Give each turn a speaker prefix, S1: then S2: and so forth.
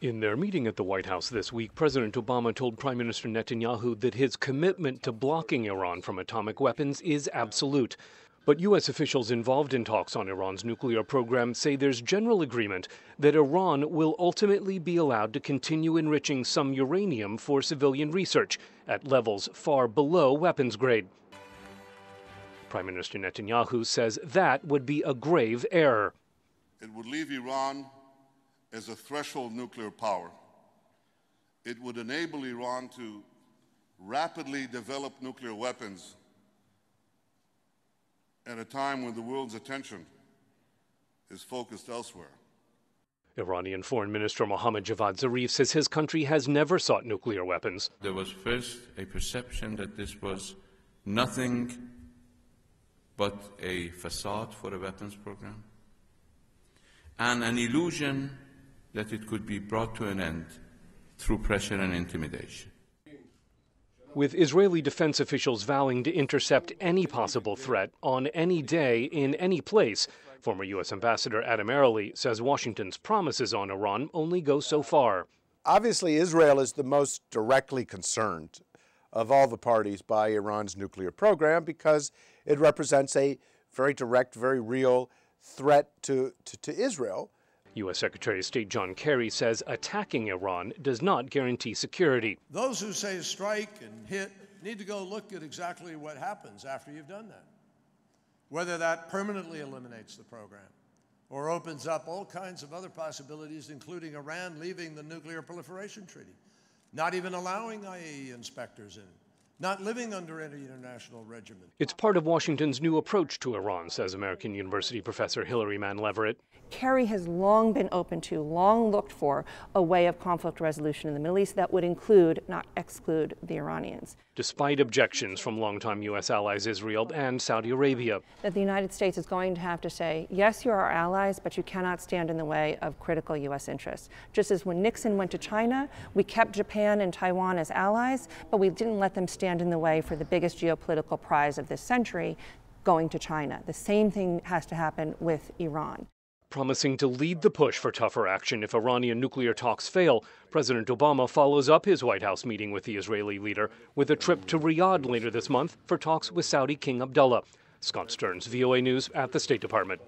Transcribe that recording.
S1: In their meeting at the White House this week, President Obama told Prime Minister Netanyahu that his commitment to blocking Iran from atomic weapons is absolute. But U.S. officials involved in talks on Iran's nuclear program say there's general agreement that Iran will ultimately be allowed to continue enriching some uranium for civilian research at levels far below weapons grade. Prime Minister Netanyahu says that would be a grave error.
S2: It would leave Iran as a threshold nuclear power. It would enable Iran to rapidly develop nuclear weapons at a time when the world's attention is focused elsewhere.
S1: Iranian Foreign Minister Mohammad Javad Zarif says his country has never sought nuclear weapons.
S3: There was first a perception that this was nothing but a facade for a weapons program, and an illusion that it could be brought to an end through pressure and intimidation.
S1: With Israeli defense officials vowing to intercept any possible threat on any day in any place, former U.S. Ambassador Adam Arely says Washington's promises on Iran only go so far.
S4: Obviously, Israel is the most directly concerned of all the parties by Iran's nuclear program because it represents a very direct, very real threat to Israel.
S1: U.S. Secretary of State John Kerry says attacking Iran does not guarantee security.
S5: Those who say strike and hit need to go look at exactly what happens after you've done that. Whether that permanently eliminates the program or opens up all kinds of other possibilities, including Iran leaving the Nuclear Proliferation Treaty, not even allowing IAEA inspectors in, not living under any international regimen.
S1: It's part of Washington's new approach to Iran, says American University professor Hilary Mann Leverett.
S6: Kerry has long been open to, long looked for a way of conflict resolution in the Middle East that would include, not exclude, the Iranians.
S1: Despite objections from longtime U.S. allies Israel and Saudi Arabia.
S6: That the United States is going to have to say, yes, you're our allies, but you cannot stand in the way of critical U.S. interests. Just as when Nixon went to China, we kept Japan and Taiwan as allies, but we didn't let them stand in the way for the biggest geopolitical prize of this century, going to China. The same thing has to happen with Iran.
S1: Promising to lead the push for tougher action if Iranian nuclear talks fail, President Obama follows up his White House meeting with the Israeli leader with a trip to Riyadh later this month for talks with Saudi King Abdullah. Scott Stearns, VOA News at the State Department.